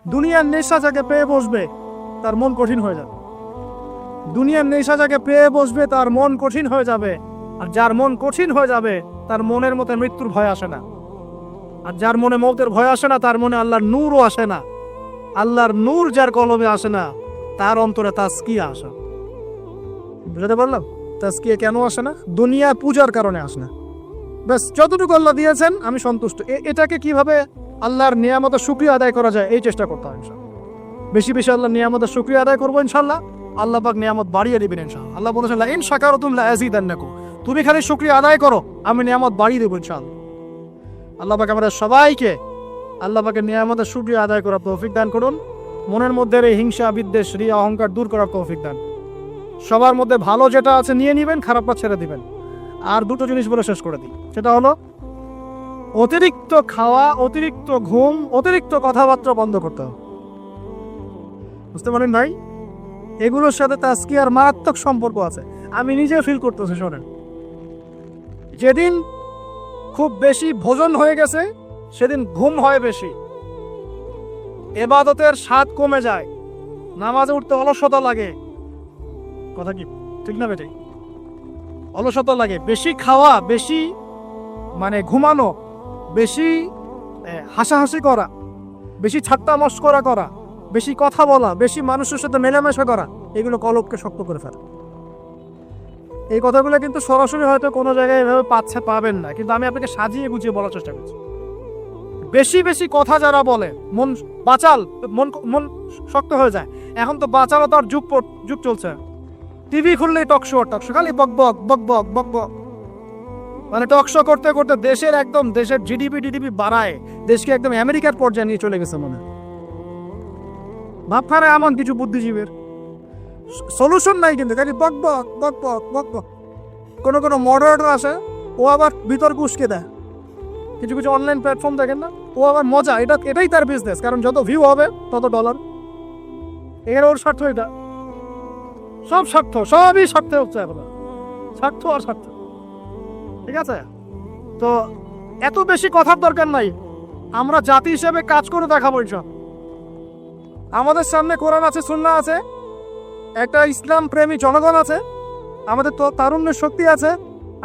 দুনিয়ার নেশা যাকে পেয়ে বসবে তার মন কঠিন হয়ে যাবে। দুনিয়ার নেশা যাকে পেয়ে বসবে তার মন কঠিন হয়ে যাবে। আর যার মন কঠিন হয়ে যাবে তার মনের মধ্যে মৃত্যুর ভয় আসে না। আর যার মনে মৌতের ভয় আসে না তার মনে আল্লাহর নূরও আসে না। আল্লাহর নূর যার কলবে আসে না তার অন্তরে তাজকিয়া আসে। বুঝতে পারলাম? তাজকিয়া কেন আসে না? দুনিয়া পূজার কারণে আসে না। ব্যাস যতটুকু আল্লাহ দিয়েছেন আমি সন্তুষ্ট। এটাকে কিভাবে আল্লাহর নিয়ামতের শুকরিয়া আদায় করা যায় এই চেষ্টা করতে হবে ইনশাআল্লাহ। বেশি বেশি আল্লাহর নিয়ামতের শুকরিয়া আদায় করবো ইনশাআল্লাহ। আল্লাহ পাক নিয়ামত বাড়িয়ে দিবেন ইনশাআল্লাহ। আল্লাহ বলেছেন লা ইন শাকারতুম লা আযীদান্নাকুম, তুমি খালি শুকরিয়া আদায় করো আমি নিয়ামত বাড়িয়ে দেবো ইনশাআল্লাহ। আল্লাহ পাক আমাদের সবাইকে আল্লাহ পাকের নিয়ামতের শুকরিয়া আদায় করার তৌফিক দান করুন। মনের মধ্যে এই হিংসা বিদ্বেষ রিয়া অহংকার দূর করার তৌফিক দান। সবার মধ্যে ভালো যেটা আছে নিয়ে নিবেন, খারাপটা ছেড়ে দিবেন। আর দুটো জিনিস বলে শেষ করে দিই, সেটা হলো অতিরিক্ত খাওয়া, অতিরিক্ত ঘুম, অতিরিক্ত কথাবার্তা বন্ধ করতে হবে। বুঝতে পারেন ভাই? এগুলোর সাথে তাজকিয়ার মারাত্মক সম্পর্ক আছে। আমি নিজে ফিল করতেছি। শোনেন, যেদিন খুব বেশি ভোজন হয়ে গেছে সেদিন ঘুম হয় বেশি, ইবাদতের স্বাদ কমে যায়, নামাজে উঠতে অলসতা লাগে। কথা কি ঠিক না বেটে? অলসতা লাগে। বেশি খাওয়া, বেশি মানে ঘুমানো, বেশি হাসাহাসি করা, বেশি ঠাট্টা মস্করা করা, বেশি কথা বলা, বেশি মানুষের সাথে মেলামেশা করা, এগুলো কলবকে শক্ত করে ফেলে। এই কথাগুলো কিন্তু সরাসরি হয়তো কোনো জায়গায় এভাবে পাবেন না, কিন্তু আমি আপনাকে সাজিয়ে গুছিয়ে বলার চেষ্টা করছি। বেশি বেশি কথা যারা বলে মন বাচাল, মন শক্ত হয়ে যায়। এখন তো বাচালতার যুগ চলছে। টিভি খুললেই টকশো খালি বক বক বক বক বক বক, মানে টকশো করতে করতে দেশের জিডিপি বাড়ায়, দেশকে একদম আমেরিকার পর্যায়ে নিয়ে চলে গেছে মনে। ভাবখানে এমন কিছু বুদ্ধিজীবীর সলিউশন নাই, কিন্তু খালি বক বক বক বক বক বক। কোনো মডারেটর আসে, ও আবার বিতর্ক উস্কে দেয়। কিছু কিছু অনলাইন প্ল্যাটফর্ম দেখেন না, ও আবার মজা, এটাই তার বিজনেস। কারণ যত ভিউ হবে তত ডলার। এর ওর স্বার্থ, এটা সব স্বার্থ, সবই স্বার্থে হচ্ছে এখন। স্বার্থ আর স্বার্থ, ঠিক আছে? তো এত বেশি কথার দরকার নাই। আমরা জাতি হিসেবে কাজ করে দেখাবো ইনশাআল্লাহ। আমাদের সামনে কোরআন আছে, সুন্নাহ আছে, একটা ইসলাম প্রেমী জনগণ আছে, আমাদের তো তারুণ্যের শক্তি আছে,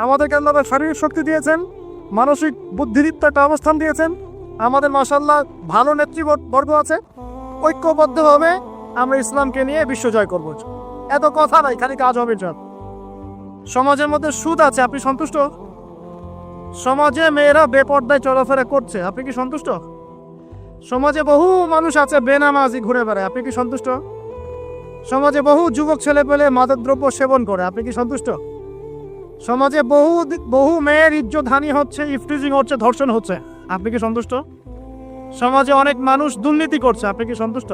আমাদেরকে আল্লাহ শারীরিক শক্তি দিয়েছেন, মানসিক বুদ্ধিদীপ্ত একটা অবস্থান দিয়েছেন, আমাদের মাশাআল্লাহ ভালো নেতৃবর্গ আছে। ঐক্যবদ্ধভাবে আমরা ইসলামকে নিয়ে বিশ্ব জয় করবো। এত কথা নাই, খালি কাজ হবে। সমাজের মধ্যে সুদ আছে, আপনি সন্তুষ্ট? সমাজে মেয়েরা বেপর্দায় চলাফেরা করছে, আপনি কি সন্তুষ্ট? সমাজে বহু মানুষ আছে বেনামাজি ঘুরে বেড়ায়, আপনি কি সন্তুষ্ট? সমাজে বহু যুবক ছেলে পেলে মাদকদ্রব্য সেবন করে, আপনি কি সন্তুষ্ট? সমাজে বহু মেয়ের ইজ্জতহানি হচ্ছে, ইফটিজিং হচ্ছে, ধর্ষণ হচ্ছে, আপনি কি সন্তুষ্ট? সমাজে অনেক মানুষ দুর্নীতি করছে, আপনি কি সন্তুষ্ট?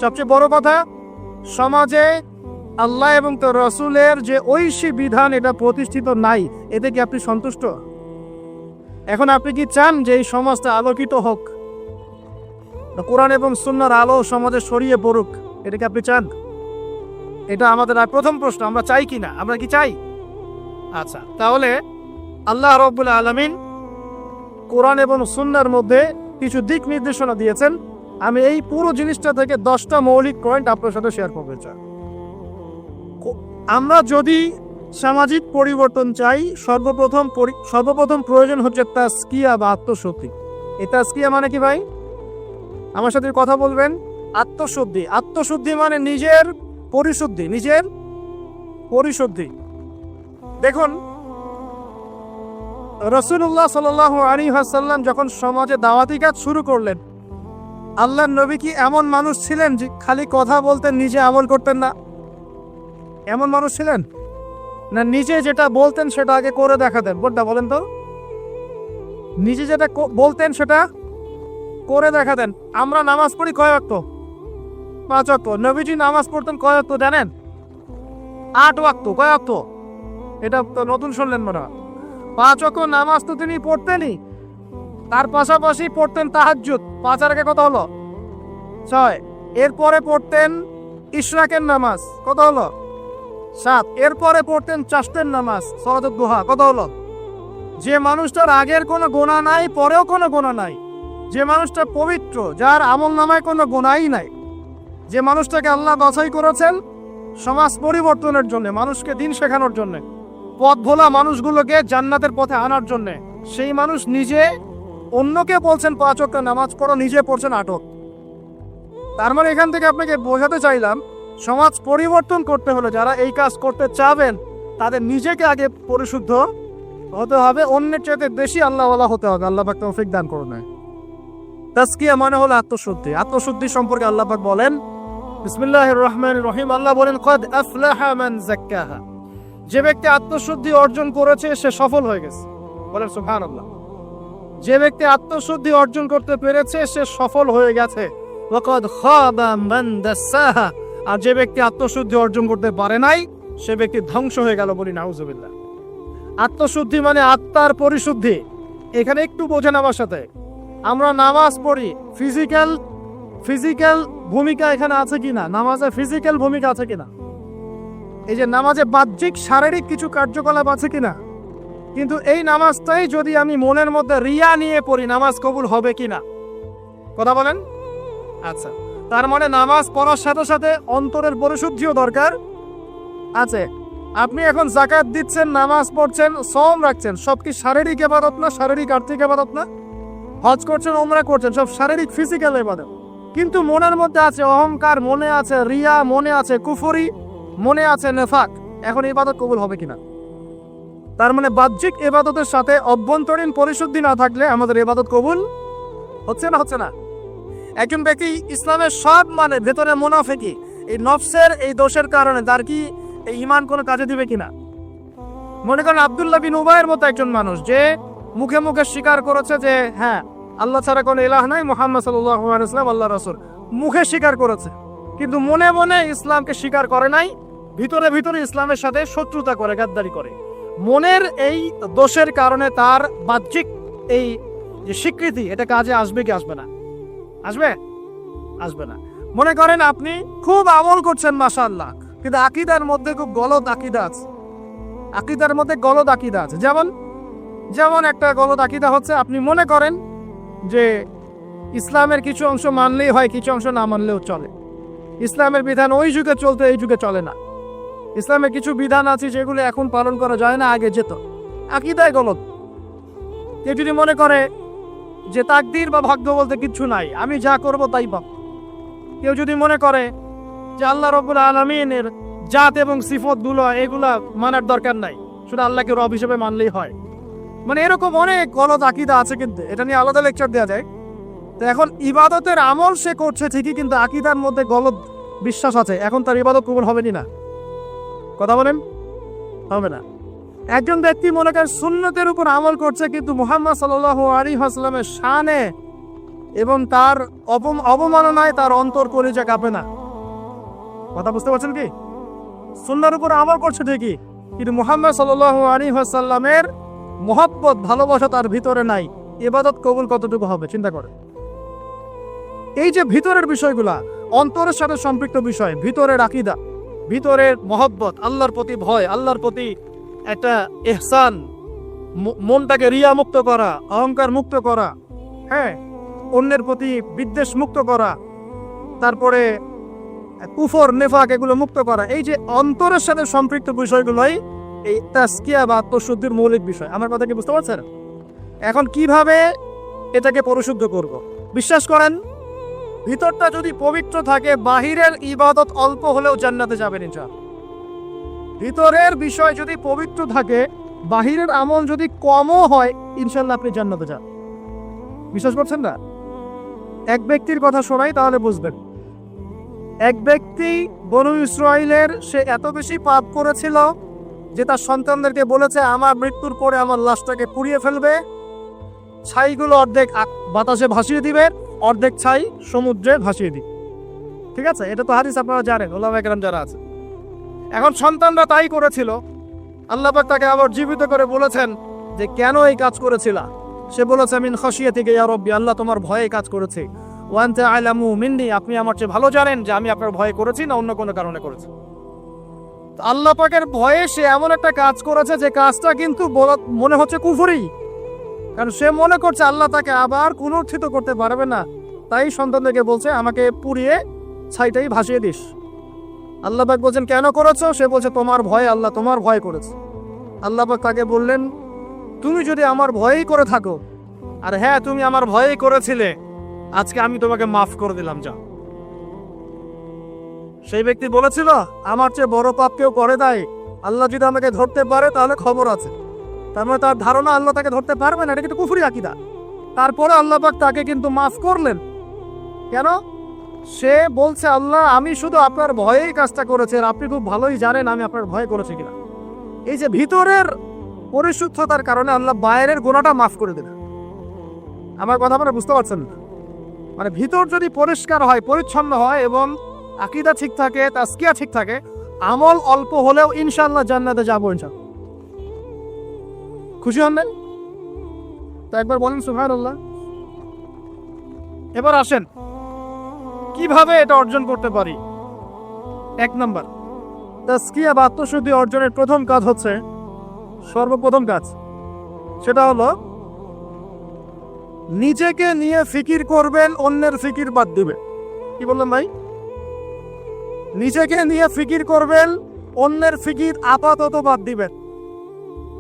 সবচেয়ে বড় কথা, সমাজে আল্লাহ এবং তার রাসূলের যে ঐশী বিধান এটা প্রতিষ্ঠিত নাই, এতে কি আপনি সন্তুষ্ট? এখন আপনি কি চান যে এই সমাজটা আলোকিত হোক, কোরআন এবং সুন্নাহর আলো সমাজে ছড়িয়ে পড়ুক? এটা কি আপনি চান? এটা আমাদের প্রথম প্রশ্ন, আমরা চাই কি না? আমরা কি চাই? আচ্ছা, তাহলে আল্লাহ রাব্বুল আলামিন কোরআন এবং সুন্নাহর মধ্যে কিছু দিক নির্দেশনা দিয়েছেন। আমি এই পুরো জিনিসটা থেকে 10টা মৌলিক পয়েন্ট আপনার সাথে শেয়ার করতে চাই। আমরা যদি সামাজিক পরিবর্তন চাই, সর্বপ্রথম প্রয়োজন হচ্ছে তাজকিয়া বা আত্মশুদ্ধি। এই তাজকিয়া মানে কি ভাই? আমার সাথে কথা বলবেন। আত্মশুদ্ধি মানে নিজের পরিশুদ্ধি। দেখুন, রাসূলুল্লাহ সাল্লাল্লাহু আলাইহি ওয়াসাল্লাম যখন সমাজে দাওয়াতি কাজ শুরু করলেন, আল্লাহর নবী কি এমন মানুষ ছিলেন যে খালি কথা বলতেন, নিজে আমল করতেন না? এমন মানুষ ছিলেন না? নিজে যেটা বলতেন সেটা আগে করে দেখাতেন। কোনটা বলেন তো? নিজে যেটা বলতেন সেটা করে দেখাতেন। আমরা নামাজ পড়ি কয় ওয়াক্ত? 5 ওয়াক্ত। নবীজি নামাজ পড়তেন কয় ওয়াক্ত জানেন? 8 ওয়াক্ত। কয় ওয়াক্ত? এটা তো নতুন শুনলেন মনে হয়। 5 ওয়াক্ত নামাজ তো তিনি পড়তেনই, তার পাশাপাশি পড়তেন তাহাজ্জুদ। 5 আর আগে কত হলো? 6। এরপরে পড়তেন ইশরাকের নামাজ, কত হলো? 7। এরপরে পড়তেন চাষতের নামাজ, সালাতুদ দুহা, কত হলো? যে মানুষটার আগের কোনো গোনা নাই, পরেও কোনো গোনা নাই, যে মানুষটা পবিত্র, যার আমল নামায় কোনো গুনাহই নাই, যে মানুষটাকে আল্লাহ বাছাই করেছেন সমাজ পরিবর্তনের জন্য, মানুষকে দিন শেখানোর জন্য, পথ ভোলা মানুষগুলোকে জান্নাতের পথে আনার জন্য, সেই মানুষ নিজে অন্যকে বলছেন 5 ওয়াক্ত নামাজ পড়ো, নিজে পড়ছেন আটক। তার মানে এখান থেকে আপনাকে বোঝাতে চাইলাম, সমাজ পরিবর্তন করতে হলে যারা এই কাজ করতে চাবেন তাদের নিজেকে আগে পরিশুদ্ধ হতে হবে, অন্যের চাইতে বেশি আল্লাহওয়ালা হতে হবে। আল্লাহ পাক তৌফিক দান করুন। তাজকিয়া মানে হলো আত্মশুদ্ধি। আত্মশুদ্ধি সম্পর্কে আল্লাহ পাক বলেন বিসমিল্লাহির রহমানির রহিম, আল্লাহ বলেন কদ আফলাহা মান যাক্কাহা, যে ব্যক্তি আত্মশুদ্ধি অর্জন করেছে সে সফল হয়ে গেছে। বলেন সুবহানাল্লাহ। যে ব্যক্তি আত্মশুদ্ধি অর্জন করতে পেরেছে সে সফল হয়ে গেছে। ওয়াকাদ খাবা মান দাসাহা, আর যে ব্যক্তি আত্মশুদ্ধি অর্জন করতে পারে নাই সে ব্যক্তি ধ্বংস হয়ে গেল। বলি নাউজুবিল্লাহ। আত্মশুদ্ধি মানে আত্মার পরিশুদ্ধি। এখানে একটু বোঝেন আমার সাথে, আমরা নামাজ পড়ি, ফিজিক্যাল ভূমিকা এখানে আছে কিনা? নামাজে ফিজিক্যাল ভূমিকা আছে কিনা? এই যে নামাজে বাহ্যিক শারীরিক কিছু কার্যকলাপ আছে কিনা? কিন্তু এই নামাজটাই যদি আমি মনের মধ্যে রিয়া নিয়ে পড়ি, নামাজ কবুল হবে কিনা? কথা বলেন। আচ্ছা, তার মানে নামাজ পড়ার সাথে সাথে অন্তরের পরিশুদ্ধিও দরকার আছে। আপনি এখন যাকাত দিচ্ছেন, নামাজ পড়ছেন, সওম রাখছেন, সব কি শারীরিক ইবাদত না? শারীরিক আর্থিক ইবাদত না? হজ করছেন, ওমরা করছেন, সব শারীরিক ফিজিক্যাল ইবাদত। কিন্তু মনের মধ্যে আছে অহংকার, মনে আছে রিয়া, মনে আছে কুফরি, মনে আছে নেফাক, এখন ইবাদত কবুল হবে কিনা? তার মানে বাহ্যিক ইবাদতের সাথে অভ্যন্তরীণ পরিশুদ্ধি না থাকলে আমাদের ইবাদত কবুল হচ্ছে না। একজন ব্যক্তি ইসলামের সব মানে ভেতরে মুনাফিকি, এই নফসের এই দোষের কারণে তার কি এই ঈমান কোনো কাজে দিবে কিনা? মনে করেন আব্দুল্লাহ বিন উবাইয়ের মতো একজন মানুষ, যে মুখে মুখে স্বীকার করেছে যে হ্যাঁ আল্লাহ ছাড়া কোনো ইলাহ নাই, মুহাম্মদ সাল্লাল্লাহু আলাইহি ওয়াসাল্লাম আল্লাহ রাসূল, মুখে স্বীকার করেছে, কিন্তু মনে মনে ইসলামকে স্বীকার করে নাই, ভিতরে ভিতরে ইসলামের সাথে শত্রুতা করে, গাদ্দারি করে। মনের এই দোষের কারণে তার বাহ্যিক এই যে স্বীকৃতি, এটা কাজে আসবে কি আসবে না? আসবে না। মনে করেন আপনি খুব আমল করছেন মাশাআল্লাহ, কিন্তু আকীদার মধ্যে খুব গলদ আকীদা আছে, আকীদার মধ্যে গলদ আকীদা আছে। যেমন একটা গলদ আকীদা হচ্ছে, আপনি মনে করেন যে ইসলামের কিছু অংশ মানলেই হয়, কিছু অংশ না মানলেও চলে। ইসলামের বিধান ওই যুগে চলতে এই যুগে চলে না। ইসলামের কিছু বিধান আছে যেগুলো এখন পালন করা যায় না, আগে যেত। আকীদায় গলদ। কেউ যদি মনে করে যে তাকদীর বা ভাগ্য বলতে কিচ্ছু নাই, আমি যা করব তাই পাব। কেউ যদি মনে করে যে আল্লাহ রাব্বুল আলামিনের জাত এবং সিফতগুলো এগুলা মানার দরকার নাই, শুধু আল্লাহকে রব হিসেবে মানলেই হয়, মানে এরকম অনেক গলদ আকীদা আছে। কিন্তু এটা নিয়ে আলাদা লেকচার দেওয়া যায়। তো এখন ইবাদতের আমল সে করছে ঠিকই, কিন্তু আকীদার মধ্যে গলদ বিশ্বাস আছে, এখন তার ইবাদত কবুল হবে না। কথা বলেন, হবে না। একজন ব্যক্তি মনে করেন সুন্নতের উপর আমল করছে, কিন্তু মুহাম্মদ সাল্লাল্লাহু আলাইহি ওয়াসাল্লামের শানে এবং তার অবমাননায় তার অন্তর কলিজা কাঁপে না। কথা বুঝতে পারছেন কি? সুন্নাহর উপর আমল করছে ঠিকই, কিন্তু মুহাম্মদ সাল্লাল্লাহু আলাইহি ওয়াসাল্লামের মহব্বত, ভালোবাসা তার ভিতরে নাই, ইবাদত কবুল কতটুকু হবে চিন্তা করে। এই যে ভিতরের বিষয়গুলা, অন্তরের সাথে সম্পৃক্ত বিষয়, ভিতরের আকীদা, ভিতরের মহব্বত, আল্লাহর প্রতি ভয়, আল্লাহর প্রতি একটা ইহসান, মনটাকে রিয়া মুক্ত করা, অহংকার মুক্ত করা, হ্যাঁ, অন্যের প্রতি বিদ্বেষ মুক্ত করা, তারপরে কুফর নেফাক এগুলো মুক্ত করা, এই যে অন্তরের সাথে সম্পৃক্ত বিষয়গুলোই এই তাজকিয়া বা আত্মশুদ্ধির মৌলিক বিষয়। আমার কথা কি বুঝতে পারছেন? এখন কিভাবে এটাকে পরিশুদ্ধ করব? বিশ্বাস করেন, ভিতরটা যদি পবিত্র থাকে, বাহিরের ইবাদত অল্প হলেও জান্নাতে যাবেন ইনশাআল্লাহ। ভিতরের বিষয় যদি পবিত্র থাকে, বাহিরের আমল যদি কমও হয়, ইনশাআল্লাহ আপনি জান্নাতে যান। বিশ্বাস করছেন না? এক ব্যক্তির কথা শোনাই তাহলে বুঝবেন। এক ব্যক্তি বনু ইসরাইলের, সে এত বেশি পাপ করেছিল যে তার সন্তানদেরকে বলেছে আমার মৃত্যুর পরে আমার লাশটাকে পুড়িয়ে ফেলবে, ছাইগুলো অর্ধেক বাতাসে ভাসিয়ে দিবে, অর্ধেক ছাই সমুদ্রে ভাসিয়ে দিবে। ঠিক আছে, এটা তো হাদিস আপনারা জানেন, উলামায়ে কেরাম যারা আছে। এখন সন্তানরা তাই করেছিল। আল্লাহ পাক তাকে আবার জীবিত করে বলেছেন যে কেন এই কাজ করেছিল? সে বলেছে মিন খাশিয়াতিকা ইয়া রাব্বি, আল্লাহ তোমার ভয়ে কাজ করেছে। ওয়া আনতা আ'লামু মিন্নি, আপনি আমার চেয়ে ভালো জানেন যে আমি আপনার ভয়ে করেছি না অন্য কোনো কারণে করেছি। আল্লাহ পাকের ভয়ে সে এমন একটা কাজ করেছে যে কাজটা কিন্তু মনে হচ্ছে কুফরি, কারণ সে মনে করছে আল্লাহ তাকে আবার পুনরুত্থিত করতে পারবে না, তাই সন্তানদেরকে বলছে আমাকে পুড়িয়ে ছাইটাই ভাসিয়ে দিস। আল্লাহ পাক বলছেন কেন করেছো? সে বলছে তোমার ভয়, আল্লাহ তোমার ভয় করেছে। আল্লাহ পাক তাকে বললেন তুমি যদি আমার ভয়ই করে থাকো, আর হ্যাঁ তুমি আমার ভয়ই করেছিলে, আজকে আমি তোমাকে মাফ করে দিলাম, যা। সেই ব্যক্তি বলেছিল আমার চেয়ে বড় পাপ কেউ করে দেয়, আল্লাহ যদি আমাকে ধরতে পারে তাহলে খবর আছে। তার মানে তার ধারণা আল্লাহ তাকে ধরতে পারবে না, এটা কিন্তু কুফরি আকীদা। তারপরে আল্লাহ পাক তাকে কিন্তু মাফ করলেন। কেন? সে বলছে আল্লাহ আমি শুধু আপনার ভয়েই কাজটা করেছি, আর আপনি খুব ভালোই জানেন আমি আপনার ভয় করেছি কিনা। এই যে ভিতরের পরিশুদ্ধতার কারণে আল্লাহ বাইরের গুনাহটা মাফ করে দিলেন। আমার কথা আপনারা বুঝতে পারছেন না? মানে ভিতর যদি পরিষ্কার হয়, পরিচ্ছন্ন হয় এবং আকীদা ঠিক থাকে, তাজকিয়া ঠিক থাকে, আমল অল্প হলেও ইনশাআল্লাহ জান্নাতে যাবো ইনশাআল্লাহ। খুশি হন না? তো একবার বলেন সুবহানাল্লাহ। এবার আসেন কিভাবে এটা অর্জন করতে পারি। এক নাম্বার, তাজকিয়া বা আত্মশুদ্ধি অর্জনের প্রথম কাজ হচ্ছে, সর্বপ্রথম কাজ সেটা হলো নিজেকে নিয়ে ফিকির করবেন, অন্যের ফিকির বাদ দিবেন। কি বললেন ভাই? নিজেকে নিয়ে ফিকির করবেন, অন্যের ফিকির আপাতত বাদ দিবেন।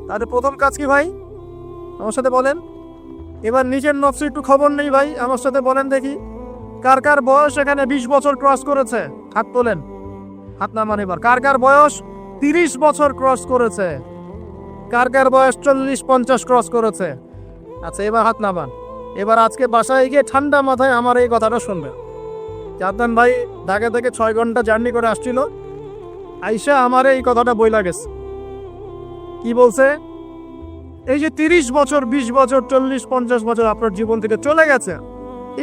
তাহলে প্রথম কাজ কি ভাই? আমার সাথে বলেন। এবার নিজের নফসে একটু খবর নেই ভাই, আমার সাথে বলেন দেখি কার কার বয়স এখানে 20 বছর ক্রস করেছে? হাত তোলেন, হাত নামান। এবার কার কার বয়স 30 বছর ক্রস করেছে? কার কার বয়স 40-50 ক্রস করেছে? আচ্ছা এবার হাত নামান। এবার আজকে বাসায় গিয়ে ঠান্ডা মাথায় আমার এই কথাটা শুনবেন। জানতেন ভাই ঢাকা থেকে 6 ঘন্টা জার্নি করে আসছিল, আইসা আমার এই কথাটা বইলা গেছে। কি বলছে? এই যে 30 বছর, 20 বছর, 40-50 বছর আপনার জীবন থেকে চলে গেছে,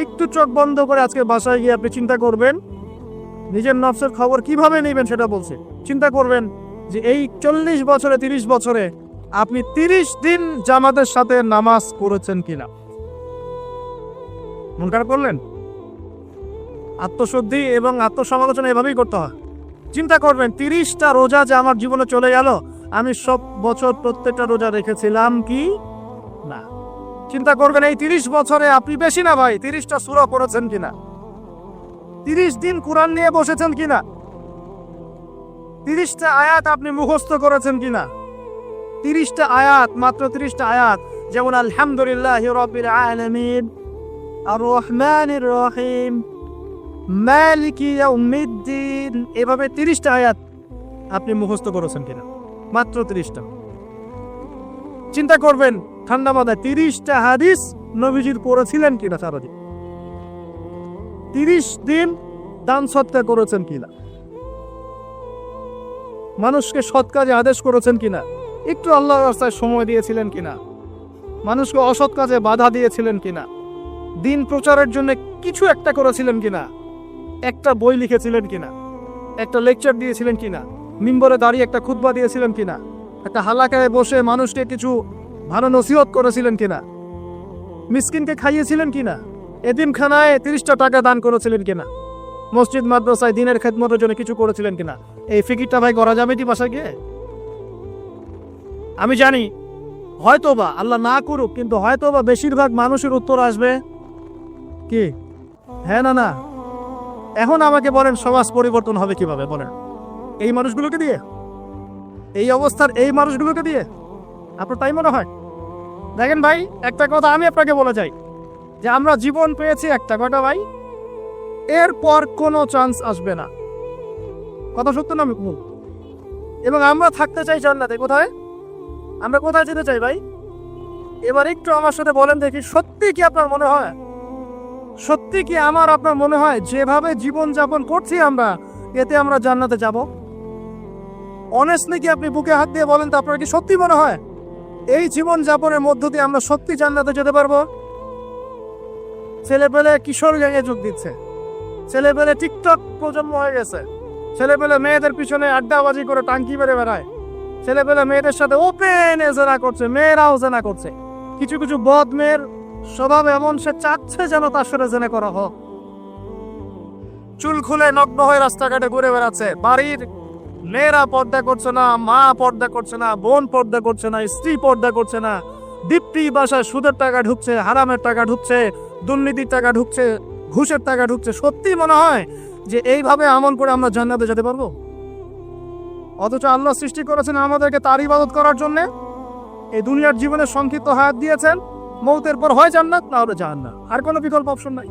একটু চোখ বন্ধ করে আজকে বাসায় গিয়ে আপনি চিন্তা করবেন নিজের নফসের খবর কিভাবে নেবেন সেটা বলছে। চিন্তা করবেন যে এই 40 বছরে, 30 বছরে আপনি 30 দিন জামাতের সাথে নামাজ পড়েছেন কিনা। মন খারাপ করলেন? আত্মশুদ্ধি এবং আত্মসমালোচনা এভাবেই করতে হয়। চিন্তা করবেন 30টা রোজা যে আমার জীবনে চলে গেল, আমি সব বছর প্রত্যেকটা রোজা রেখেছিলাম কি না। চিন্তা করবেন এই 30 বছরে আপনি, বেশি না ভাই, 30টা সূরা পড়েছেন কিনা, 30 দিন কোরআন নিয়ে বসেছেন কিনা, 30টা আয়াত আপনি মুখস্থ করেছেন কিনা। 30টা আয়াত, মাত্র 30টা আয়াত, যেমন আলহামদুলিল্লাহি রাব্বিল আলামিন, আর রহমানির রহিম, মালিকি ইয়াউমিদ্দিন, এভাবে 30টা আয়াত আপনি মুখস্থ করেছেন কিনা, মাত্র 30টা। চিন্তা করবেন ঠান্ডা মাথায় 30টা হাদিস নবীজির পড়েছিলেন কিনা সারাদিন, 30 দিন দান সৎকার করেছেন কিনা, মানুষকে সৎ কাজে আদেশ করেছেন কিনা, একটু আল্লাহর রাস্তায় সময় দিয়েছিলেন কিনা, মানুষকে অসৎ কাজে বাধা দিয়েছিলেন কিনা, দিন প্রচারের জন্য কিছু একটা করেছিলেন কিনা, একটা বই লিখেছিলেন কিনা, একটা লেকচার দিয়েছিলেন কিনা, মিম্বরে দাঁড়িয়ে একটা খুতবা দিয়েছিলেন কিনা, একটা হালাকায় বসে মানুষকে কিছু ভালো নসিহত করেছিলেন কিনা, মিসকিনকে খাইয়েছিলেন কিনা, এতিমখানায় 30টা টাকা দান করেছিলেন কিনা, মসজিদ মাদ্রাসায় দিনের খেদমতের জন্য কিছু করেছিলেন কিনা। এই ফিকিরটা ভাই করা যাবে কি বাসায় গিয়ে? আমি জানি হয়তোবা, আল্লাহ না করুক, কিন্তু হয়তোবা বেশিরভাগ মানুষের উত্তর আসবে কি হ্যাঁ না না। এখন আমাকে বলেন সমাজ পরিবর্তন হবে কিভাবে? বলেন এই মানুষগুলোকে দিয়ে, এই অবস্থার এই মানুষগুলোকে দিয়ে? আপনার তাই মনে হয়? দেখেন ভাই, একটা কথা আমি আপনাকে বলে যাই, যে আমরা জীবন পেয়েছি একটা, কয়টা ভাই? এরপর কোনো চান্স আসবে না। কথা সত্য না? আমি ভুল? এবং আমরা থাকতে চাই জান্নাতে। কোথায়? আমরা কোথায় যেতে চাই ভাই? এবার একটু আমার সাথে বলেন দেখি, সত্যি কি আপনার মনে হয়, সত্যি কি আমার আপনার মনে হয় যেভাবে জীবন যাপন করছি আমরা, এতে আমরা জান্নাতে যাব? অনেস্টলি কি আপনি বুকে হাত দিয়ে বলেন তো, আপনার কি সত্যি মনে হয় এই জীবন যাপনের মধ্য দিয়ে আমরা সত্যি জান্নাতে যেতে পারবো? ছেলেপেলে কিশোর গ্যাংয়ে যোগ দিচ্ছে, ছেলেপেলে টিকটক প্রজন্ম হয়ে গেছে, ছেলেপেলে মেয়েদের পিছনে আড্ডাবাজি করে টাঙ্কি মেরে বেড়ায়, ছেলেপেলে মেয়েদের সাথে ওপেন জেনা করছে, মেয়েরাও জেনা করছে। কিছু কিছু বদ মেয়ের স্বভাব এমন, সে চাচ্ছে যেন তার সাথে জেনা করা হোক। চুল খুলে নগ্ন হয়ে রাস্তাঘাটে ঘুরে বেড়াচ্ছে। বাড়ির মেয়েরা পর্দা করছে না, মা পর্দা করছে না, বোন পর্দা করছে না, স্ত্রী পর্দা করছে না, দীপ্তি বাসায় সুদের টাকা ঢুকছে, হারামের টাকা ঢুকছে, দুর্নীতির টাকা ঢুকছে, ঘুষের টাকা ঢুকছে, সত্যি মনে হয় যে এইভাবে আমল করে আমরা জান্নাতে যেতে পারবো? অথচ আল্লাহ সৃষ্টি করেছেন আমাদেরকে তার ইবাদত করার জন্য। এই দুনিয়ার জীবনে সংক্ষিপ্ত হায়াত দিয়েছেন, মৌতের পর হয় জান্নাত, না হলে জাহান্নাম, আর কোনো বিকল্প অপশন নাই।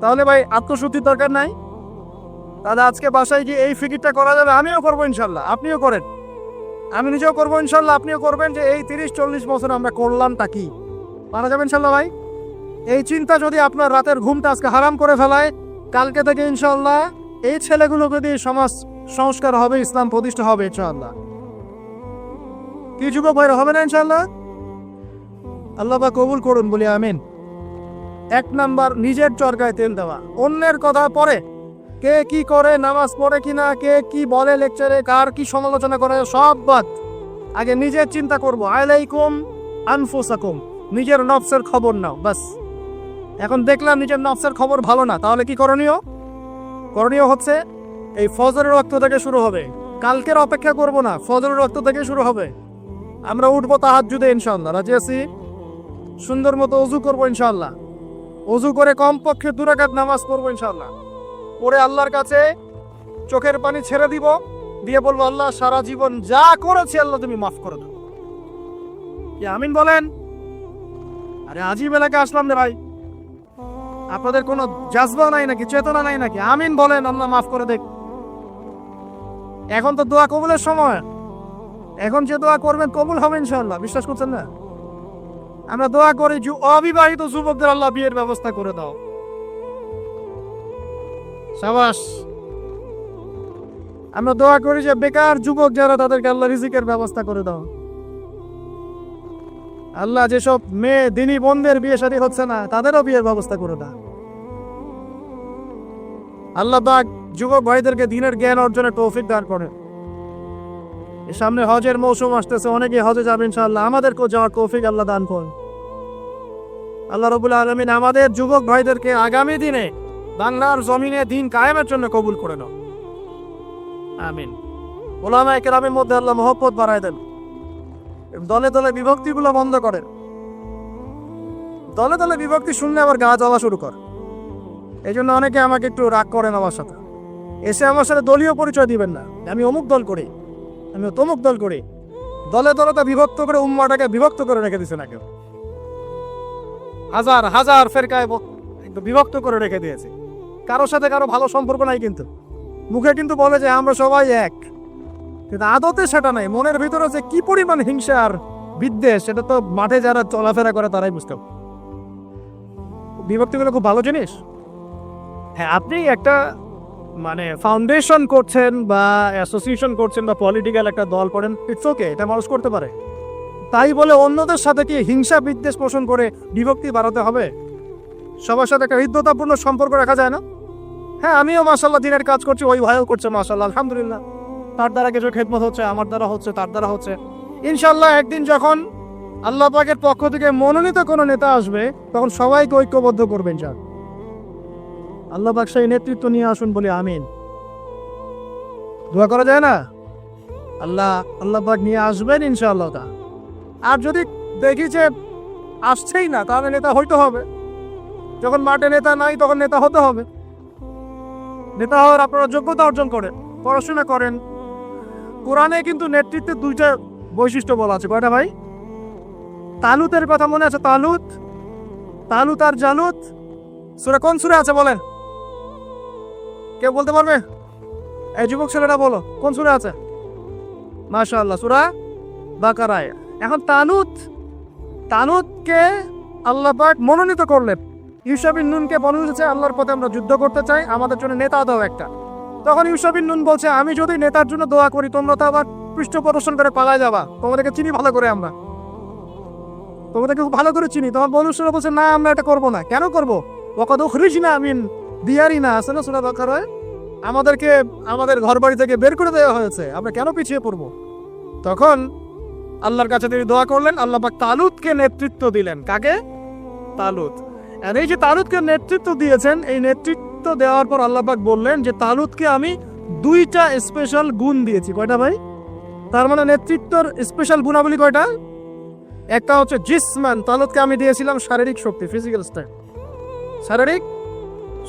তাহলে ভাই আত্মশুদ্ধির দরকার নাই? তাহলে আজকে বাসায় গিয়ে এই ফিকিরটা করা যাবে, আমিও করবো ইনশাল্লাহ, আপনিও করেন, আমি নিজেও করবো ইনশাল্লাহ, আপনিও করবেন, যে এই 30-40 বছর আমরা করলামটা কি পারা যাবে ইনশাল্লাহ ভাই? এই চিন্তা যদি আপনার রাতের ঘুমটা আজকে হারাম করে ফেলায়, কালকে থেকে ইনশাল্লাহ এই ছেলেগুলোকে দিয়ে সমাজ সংস্কার হবে, ইসলাম প্রতিষ্ঠা হবে ইনশাল্লাহ। কি যুবক ভাইরা, হবে না ইনশাল্লাহ? আল্লাহ পাক কবুল করুন, বলি আমিন। 1 নাম্বার, নিজের চরকায় তেল দেওয়া। অন্যের কথা পরে, কে কি করে, নামাজ পড়ে কিনা, কে কি বলে লেকচারে, কার কি সমালোচনা করে, সব বাদ। আগে নিজের চিন্তা করব। আলাইকুম আনফুসাকুম, নিজের নফসের খবর নাও, বাস। এখন দেখলাম নিজের নফসের খবর ভালো না, তাহলে কি করণীয়? করণীয় হচ্ছে এই ফজরের ওয়াক্ত থেকে শুরু হবে, কালকের অপেক্ষা করব না, ফজরের ওয়াক্ত থেকে শুরু হবে। আমরা উঠবো তাহাজ্জুদে ইনশাআল্লাহ, রাজি আছি? সুন্দর মতো ওযু করবো ইনশাআল্লাহ, ওযু করে কমপক্ষে 2 রাকাত নামাজ পড়বো ইনশাআল্লাহ। পরে আল্লাহর কাছে চোখের পানি ছেড়ে দিব, দিয়ে বলবো, আল্লাহ সারা জীবন যা করেছি আল্লাহ তুমি মাফ করে দাও। কি আমিন বলেন? আরে আজিব এলাকা আসলাম রে ভাই, আপনাদের কোনো জাজবা নাই নাকি, চেতনা নাই নাকি? আমিন বলেন, আল্লাহ মাফ করে দেখ। এখন তো দোয়া কবুলের সময়, এখন যে দোয়া করবেন কবুল হবে ইনশাআল্লাহ, বিশ্বাস করছেন না? আমরা দোয়া করি অবিবাহিত যুবকদের আল্লাহ বিয়ের ব্যবস্থা করে দাও, সাবাস। আমরা দোয়া করি যে বেকার যুবক যারা, তাদেরকে আল্লাহ রিজিকের ব্যবস্থা করে দাও। আল্লাহ যেসব মেয়ে দিনী বোনদের বিয়ে শাদী হচ্ছে না, তাদেরও বিয়ের ব্যবস্থা করে দাও। আল্লাহ পাক যুবক ভাইদেরকে দ্বীনের জ্ঞান অর্জনের তৌফিক দান করেন। সামনে হজের মৌসুম আসতেছে, অনেকে হজে যাবে ইনশাআল্লাহ, আমাদেরকেও যাওয়ার তৌফিক আল্লাহ দান করেন। আল্লাহ রাব্বুল আলামিন আমাদের যুবক ভাইদেরকে আগামী দিনে বাংলার জমিনে দ্বীন কায়েমের জন্য কবুল করে নাও, আমিন। উলামায়ে কেরামের মধ্যে আল্লাহ মহব্বত বাড়ায় দেন, দলে দলে বিভক্তিগুলো বন্ধ করেন। দলে দলে বিভক্তি শুনলে আবার গা জ্বলা শুরু করে, এই জন্য অনেকে আমাকে একটু রাগ করেন আমার সাথে, এসে আমার সাথে দলীয় পরিচয় দিবেন না, আমি অমুক দল করি, আমি তমুক দল করি। দলে দলে তো বিভক্ত করে উম্মাটাকে বিভক্ত করে রেখে দিচ্ছে না কেউ, হাজার হাজার ফেরকায় বিভক্ত করে রেখে দিয়েছে। কারোর সাথে কারো ভালো সম্পর্ক নাই, কিন্তু মুখে কিন্তু বলে যে আমরা সবাই এক, কিন্তু আদতে সেটা নাই। মনের ভিতরে যে কি পরিমাণ হিংসা আর বিদ্বেষ, সেটা তো মাঠে যারা চলাফেরা করে তারাই বুঝতে পারে। বিভক্তিগুলো খুব ভালো জিনিস। হ্যাঁ, আপনি একটা মানে ফাউন্ডেশন করছেন বা অ্যাসোসিয়েশন করছেন বা পলিটিক্যাল একটা দল করেন, ইটস ওকে, এটা মানুষ করতে পারে। তাই বলে অন্যদের সাথে কি হিংসা বিদ্বেষ পোষণ করে বিভক্তি বাড়াতে হবে? সবার সাথে একটা হৃদ্যতাপূর্ণ সম্পর্ক রাখা যায় না? হ্যাঁ, আমিও মাশাআল্লাহ দিনের কাজ করছি, ওই ভাইও করছে মাশাআল্লাহ, আলহামদুলিল্লাহ। তার দ্বারা কিছু খেদমত হচ্ছে, আমার দ্বারা হচ্ছে, তার দ্বারা হচ্ছে। ইনশাআল্লাহ একদিন যখন আল্লাহ পাকের পক্ষ থেকে মনোনীত কোনো নেতা আসবে, তখন সবাইকে ঐক্যবদ্ধ করবেন। যান, আল্লাহ পাক সেই নেতৃত্ব নিয়ে আসুন, বলি আমিন। দোয়া করা যায় না? আল্লাহ পাক নিয়ে আসবেন ইনশাআল্লাহ। আর যদি দেখি যে আসছেই না, তাহলে নেতা হইতে হবে। যখন মাঠে নেতা নাই, তখন নেতা হতে হবে। নেতা হওয়ার আপনারা যোগ্যতা অর্জন করেন, পড়াশোনা করেন। কোরআনে কিন্তু নেতৃত্বের 2টা বৈশিষ্ট্য বলা আছে। কয়টা ভাই? তালুতের কথা মনে আছে? তালুত আর জালুত সূরা কোন সূরা আছে বলেন? কেউ বলতে পারবে? এই যুবক ছেলেরা বলো, কোন সূরা আছে? মাশাআল্লাহ, সূরা বাকারায়। এখন তালুতকে আল্লাহ পাক মনোনীত করলেন। ইউশা বিন নুনকে বলেছে, আল্লাহর পথে আমরা যুদ্ধ করতে চাই, আমাদের জন্য নেতা দাও একটা। তখন ইউশা বিন নুন বলছে, আমি যদি নেতার জন্য দোয়া করি, তোমরা তো আবার পৃষ্ঠ প্রদর্শন করে পালায় যাবা, তোমাদেরকে চিনি ভালো করে, আমরা তোমাদেরকে খুব ভালো করে চিনি। তখন বলুসরা বলছে, না আমরা এটা করবো না। কেন করবো? ওয়াকাদ উখরিজনা মিন দিয়ারিনা, আছে না সূরা বাকারায়? আমাদেরকে আমাদের ঘর বাড়ি থেকে বের করে দেওয়া হয়েছে, আমরা কেন পিছিয়ে পড়বো? তখন আল্লাহর কাছে তিনি দোয়া করলেন, আল্লাহ পাক তালুতকে নেতৃত্ব দিলেন। কাকে? তালুত। আর এই যে তালুতকে নেতৃত্ব দিয়েছেন, এই নেতৃত্ব দেওয়ার পর আল্লাহ পাক বললেন যে তালুতকে আমি 2টা স্পেশাল গুণ দিয়েছি। কয়টা ভাই? তার মানে নেতৃত্বের স্পেশাল গুণাবলী কয়টা? একটা হচ্ছে জিসমান, তালুতকে আমি দিয়েছিলাম শারীরিক শক্তি, ফিজিক্যাল স্ট্রেংথ, শারীরিক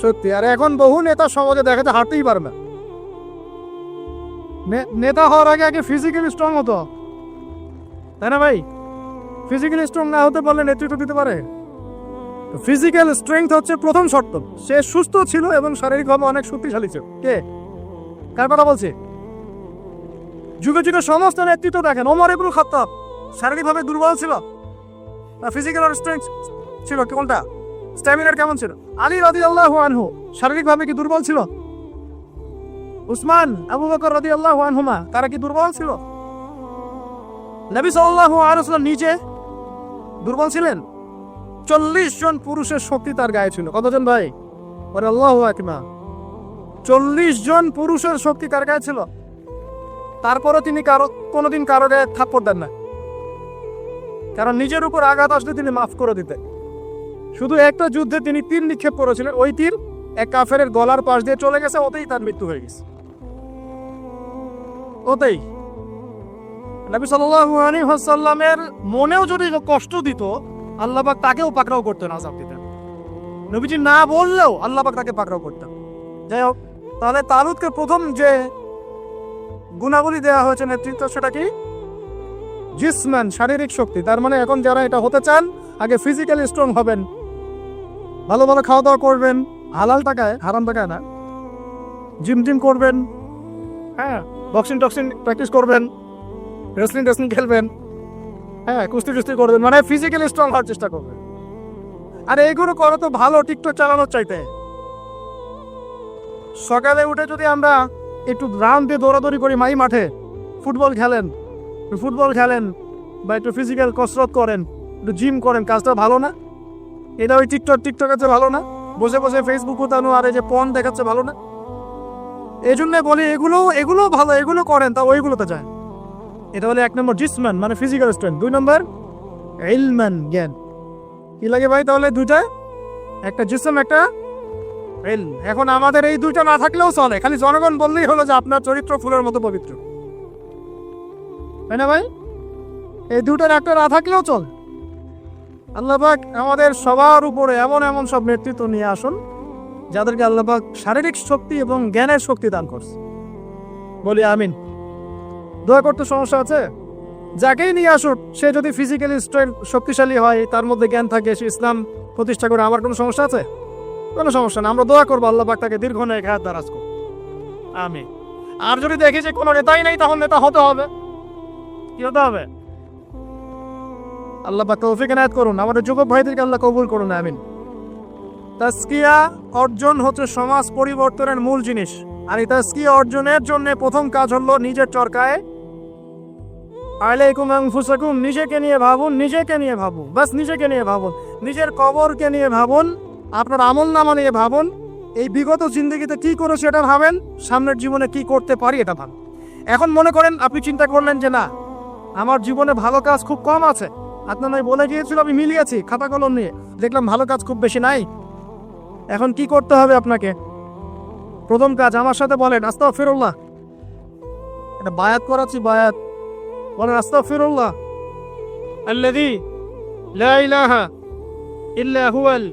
শক্তি। আর এখন বহু নেতা সমাজে দেখাতে হাঁটতেই পারে না। নেতা হওয়ার আগে আগে ফিজিক্যালি স্ট্রং হতো, তাই না ভাই? ফিজিক্যালি স্ট্রং না হতে পারলে নেতৃত্ব দিতে পারে? ফিজিক্যাল স্ট্রেংথ হচ্ছে প্রথম শর্ত। সে সুস্থ ছিল এবং শারীরিকভাবে অনেক শক্তিশালী ছিল। কে, কার কথা বলছে? যুগে যুগে সমস্ত নেতৃত্ব দেখেন, ওমর ইবনুল খাত্তাব শারীরিকভাবে দুর্বল ছিল, ফিজিক্যাল স্ট্রেংথ ছিল কোনটা? স্ট্যামিনার কেমন ছিল? আলী রাদিয়াল্লাহু আনহু শারীরিকভাবে কি দুর্বল ছিল? উসমান, আবু বকর রাদিয়াল্লাহু আনহুমা তারা কি দুর্বল ছিল? নবী সাল্লাল্লাহু আলাইহি ওয়াসাল্লাম নিজে দুর্বল ছিলেন? 40 জন পুরুষের শক্তি তার গায়ে ছিল। কতজন ভাই? ওরে আল্লাহু আকবার। 40 জন পুরুষের শক্তি তার গায়ে ছিল। তারপরে তিনি কোনোদিন কারো গায়ে থাপ্পড় দেন না, কারণ নিজের উপর আঘাত আসলে তিনি মাফ করে দিতেন। শুধু একটা যুদ্ধে তিনি তীর নিক্ষেপ করেছিলেন, ওই তীর এক কাফেরের গলার পাশ দিয়ে চলে গেছে, ওতেই তার মৃত্যু হয়ে গেছে, ওতেই। নবী সাল্লাল্লাহু আলাইহি ওয়াসাল্লামের মনেও যদি কষ্ট দিত, আল্লাহ পাক তাকেও পাকড়াও করতেন, আযাব দিতেন। নবীজি না বললেও আল্লাহ পাক তাকে পাকড়াও করতেন। যাই হোক, তাহলে তালুতকে প্রথম যে গুণাবলী দেওয়া হয়েছে নেতৃত্ব, সেটা কি? জিসমান, শারীরিক শক্তি। তার মানে এখন যারা এটা হতে চান, আগে ফিজিক্যালি স্ট্রং হবেন, ভালো ভালো খাওয়া দাওয়া করবেন, হালাল টাকায়, হারাম টাকায় না, জিম টিম করবেন, হ্যাঁ, বক্সিং টক্সিং প্র্যাকটিস করবেন, রেসলিং খেলবেন, হ্যাঁ, কুস্তি টুস্তি করবেন, মানে ফিজিক্যালি স্ট্রং হওয়ার চেষ্টা করবেন। আর এইগুলো করো তো ভালো টিকটক চালানোর চাইতে। সকালে উঠে যদি আমরা একটু রাউন্ড দিয়ে দৌড়াদৌড়ি করি, মাঠে ফুটবল খেলেন বা একটু ফিজিক্যাল কসরত করেন, একটু জিম করেন, কাজটা ভালো না? এটা ওই টিকটকের ভালো না? বসে বসে ফেসবুক উতানো আর এই যে পর্ন দেখাচ্ছে ভালো না? এই জন্য বলি এগুলো ভালো, এগুলো করেন, তা ওইগুলোতে যায়। এটা হলো 1 নম্বর জিসমান, মানে ফিজিক্যাল স্ট্রেংথ। 2 নম্বর ইলমান, জ্ঞান। কি লাগে ভাই তাহলে? দুইটা, একটা জিসম, একটা ইলম। এখন আমাদের এই দুইটা না থাকলেও চলে, খালি জনগণ বললেই হলো যে আপনার চরিত্র ফুলের মতো পবিত্র, তাই না ভাই? এই দুটার একটা না থাকলেও চল। আল্লাহ পাক আমাদের সবার উপরে এমন এমন সব নেতৃত্ব নিয়ে আসুন, যাদেরকে আল্লাহ পাক শারীরিক শক্তি এবং জ্ঞানের শক্তি দান করছে। বলি আমিন। দোয়া করতে সমস্যা আছে? যাকেই নিয়ে আসুক, সে যদি ফিজিক্যালি শক্তিশালী হয়, তার মধ্যে জ্ঞান থাকে, সে ইসলাম প্রতিষ্ঠা করে, আমার কোনো সমস্যা আছে? কোনো সমস্যা না। আমরা দোয়া করবো আল্লাহ পাক তাকে দীর্ঘ নেক হায়াত দারাজ করুন, আমিন। আর যদি দেখি যে কোনো নেতাই নেই, তখন নেতা হতে হবে। কি হতে হবে? আল্লাহ পাক তৌফিক এনায়েত করুন। আমাদের যুবক ভাইদেরকে আল্লাহ কবুল করুন, আমিন। তাজকিয়া অর্জন হচ্ছে সমাজ পরিবর্তনের মূল জিনিস। আর এই তাজকিয়া অর্জনের জন্য প্রথম কাজ হলো নিজের চরকায় আলাইকুম আনফুসাকুম, নিজেকে নিয়ে ভাবুন, বাস নিজেকে নিয়ে ভাবুন, নিজের কবরকে নিয়ে ভাবুন, আপনার আমল নামা নিয়ে ভাবুন, এই বিগত জিন্দগিতে কি করেছে এটা ভাবেন, সামনের জীবনে কি করতে পারি এটা ভাবেন। এখন মনে করেন আপনি চিন্তা করলেন যে না, আমার জীবনে ভালো কাজ খুব কম আছে। আপনার নয় বলে গিয়েছিল, আমি মিলিয়েছি খাতা কলম নিয়ে, দেখলাম ভালো কাজ খুব বেশি নাই। এখন কি করতে হবে আপনাকে? প্রথম কাজ আমার সাথে বলেন আস্তাগফিরুল্লাহ। এটা বায়াত করাচ্ছি, বায়াত বলেন আস্তাগফিরুল্লাহ আল্লাযী লা ইলাহা ইল্লা হুয়াল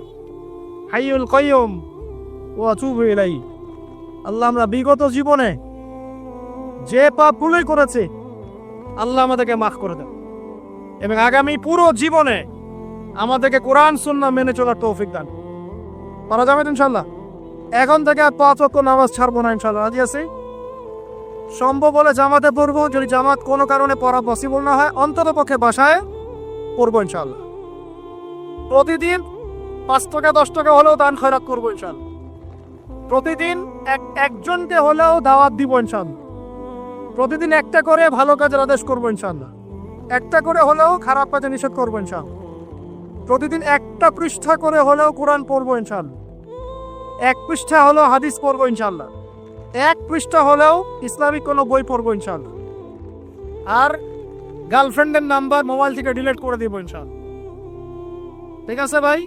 হাইয়ুল কাইয়ুম ওয়া আতুবু ইলাইহি। আল্লাহ, আমরা বিগত জীবনে যে পাপগুলোই করেছি, আল্লাহ আমাদেরকে মাফ করে দেন, এবং আগামী পুরো জীবনে আমাদেরকে কোরআন সুন্নাহ মেনে চলার তৌফিক দান। পারা যাবে ইনশাআল্লাহ? এখন থেকে আর 5 ওয়াক্ত নামাজ ছাড়বো না ইনশাআল্লাহ। রাজি আছি? সম্ভব হলে জামাতে পড়বো, যদি জামাত কোনো কারণে পড়া পসিবল না হয়, অন্তত পক্ষে বাসায় পড়বো ইনশাআল্লাহ। প্রতিদিন 5 টাকা 10 টাকা হলেও দান খয়রাত করবো ইনশাআল্লাহ। প্রতিদিন একজনকে হলেও দাওয়াত দিব ইনশাআল্লাহ। প্রতিদিন একটা করে ভালো কাজের আদেশ করবো ইনশাআল্লাহ। একটা করে হলেও খারাপ কাজে নিষেধ করবো ইনশাআল্লাহ। প্রতিদিন একটা পৃষ্ঠা করে হলেও কোরআন পড়বো ইনশাআল্লাহ। 1 পৃষ্ঠা হলেও হাদিস পড়বো ইনশাআল্লাহ। 1 পৃষ্ঠা হলেও ইসলামিক কোনো বই পড়বো ইনশাআল্লাহ। আর গার্লফ্রেন্ডের নাম্বার মোবাইল থেকে ডিলিট করে দিব ইনশাআল্লাহ। ঠিক আছে ভাই?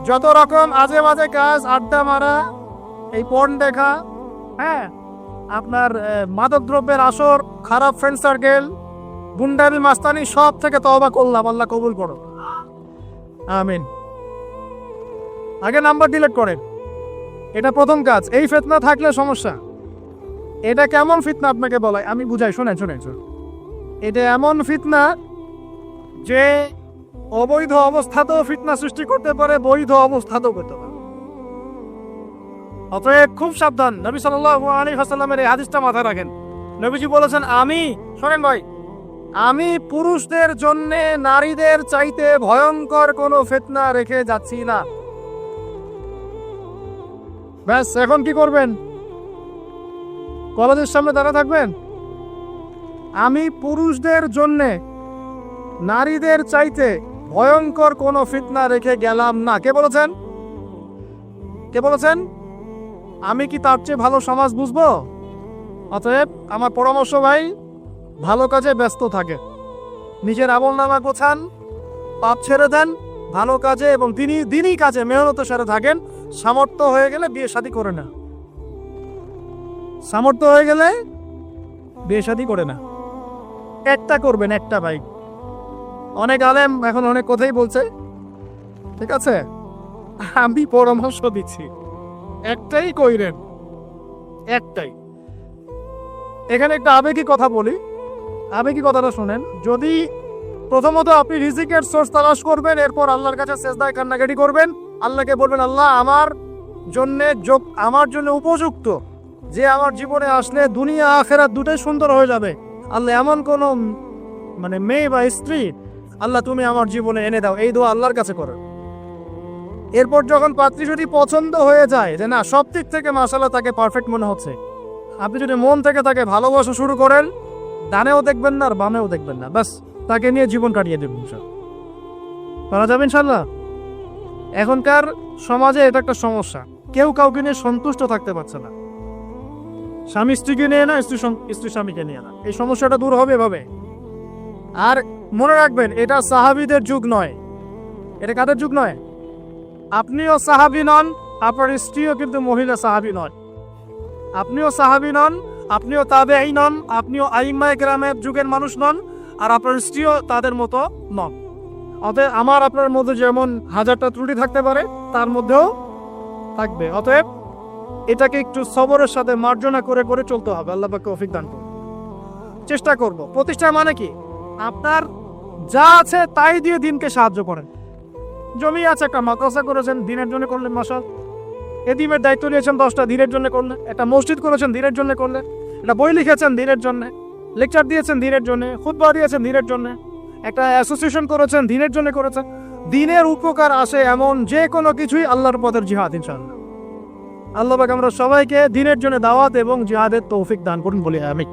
যত রকম আজে বাজে কাজ, আড্ডা মারা, এই পর্ন দেখা, হ্যাঁ, আপনার মাদক দ্রব্যের আসর, খারাপ ফ্রেন্ড সার্কেল, গুন্ডামি মাস্তানি সব থেকে তওবা করলাম, আল্লাহ কবুল করো, আমিন। আগে নাম্বার ডিলিট করেন, এটা প্রথম কাজ। এই ফিতনা থাকলে সমস্যা। এটা কেমন ফিতনা আপনাকে বলাই, আমি বুঝাই, শোনেন শোনেন শোনেন। এটা এমন ফিতনা যে অবৈধ অবস্থাতেও ফিতনা সৃষ্টি করতে পারে, বৈধ অবস্থাতেও করতে পারে। অতএব খুব সাবধান। নবী সাল্লাল্লাহু আলাইহি ওয়াসাল্লামের এই হাদিসটা মাথায় রাখেন। নবীজি বলেছেন, আমি, শোনেন ভাই, আমি পুরুষদের জন্য নারীদের চাইতে ভয়ঙ্কর কোনো ফিতনা রেখে যাচ্ছি না। ব্যাস, এখন কি করবেন? কলেজের সামনে দাঁড়া থাকবেন? আমি পুরুষদের জন্য নারীদের চাইতে ভয়ঙ্কর কোনো ফিতনা রেখে গেলাম না। কে বলেছেন? কে বলেছেন? আমি কি তার চেয়ে ভালো সমাজ বুঝবো? অতএব আমার পরামর্শ ভাই, ভালো কাজে ব্যস্ত থাকে, নিজের আমলনামা গোছান, পাপ ছেড়ে দেন, ভালো কাজে এবং দিনই কাজে মেহনতের সাথে থাকেন। সামর্থ্য হয়ে গেলে বিয়ে শাদী করে না, সামর্থ্য হয়ে গেলে বিয়ে শাদী করে না। একটা করবেন, একটা ভাই। অনেক আলেম এখন অনেক কথাই বলছে, ঠিক আছে, আমি পরামর্শ দিচ্ছি, একটাই কইরেন, একটাই। এখানে একটা আবেগী কথা বলি, আবেগী কথাটা শোনেন। যদি প্রথমত আপনি রিজিকের সোর্স তালাশ করবেন, এরপর আল্লাহর কাছে সেজদায় কান্নাকাটি করবেন, আল্লাহকে বলবেন, আল্লাহ আমার জন্য উপযুক্ত, যে আমার জীবনে আসলে দুনিয়া আখেরাত দুটোই সুন্দর হয়ে যাবে। আল্লাহ এমন কোন মেয়ে বা স্ত্রী আল্লাহ তুমি আমার জীবনে এনে দাও, এই দোয়া আল্লাহর কাছে করো। এরপর যখন পাত্রী যদি পছন্দ হয়ে যায়, যে না সব দিক থেকে মাশাআল্লাহ তাকে পারফেক্ট মনে হচ্ছে, আপনি যদি মন থেকে তাকে ভালোবাসা শুরু করেন, ডানেও দেখবেন না আর বামেও দেখবেন না, বাস তাকে নিয়ে জীবন কাটিয়ে দেবেন, পারা যাবে ইনশাল্লাহ। এখনকার সমাজে এটা একটা সমস্যা, কেউ কাউকে নিয়ে সন্তুষ্ট থাকতে পারছে না। স্বামী স্ত্রীকে নিয়ে না, স্ত্রী স্বামীকে নিয়ে না। এই সমস্যাটা দূর হবে এভাবে। আর মনে রাখবেন, এটা সাহাবীদের যুগ নয়, এটা কাদের যুগ নয়? আপনিও সাহাবী নন, আপনার স্ত্রীও কিন্তু মহিলা সাহাবী নয়। আপনিও সাহাবী নন, আপনিও তাবেঈ নন, আপনিও আইম্মায়ে কেরামের যুগের মানুষ নন, আর আপনার স্ত্রীও তাদের মতো নন। অতএব আমার আপনার মধ্যে যেমন হাজারটা ত্রুটি থাকতে পারে, তার মধ্যেও থাকবে। অতএব এটাকে একটু সবরের সাথে মার্জনা করে করে চলতে হবে। আল্লাহ পাক তৌফিক দান করুন। চেষ্টা করব। প্রতিষ্ঠা মানে কি? আপনার যা আছে তাই দিয়ে দিনকে সাহায্য করেন। জমি আছে, একটা মাদ্রাসা করেছেন, দিনের জন্য করলেন, মাশাআল্লাহ। এদিমের দায়িত্ব নিয়েছেন 10টা, দিনের জন্য করলেন। একটা মসজিদ করেছেন, দিনের জন্য করলেন। একটা বই লিখেছেন, দিনের জন্য। লেকচার দিয়েছেন, দিনের জন্য। খুতবা দিয়েছেন, দিনের জন্য। একটা অ্যাসোসিয়েশন করেছেন, দিনের জন্য করেছেন। দিনের উপকার আসে এমন যে কোনো কিছুই আল্লাহর পথের জিহাদ, ইনশাআল্লাহ। আল্লাহ পাক আমরা সবাইকে দিনের জন্য দাওয়াত এবং জিহাদের তৌফিক দান করুন বলি আমিন।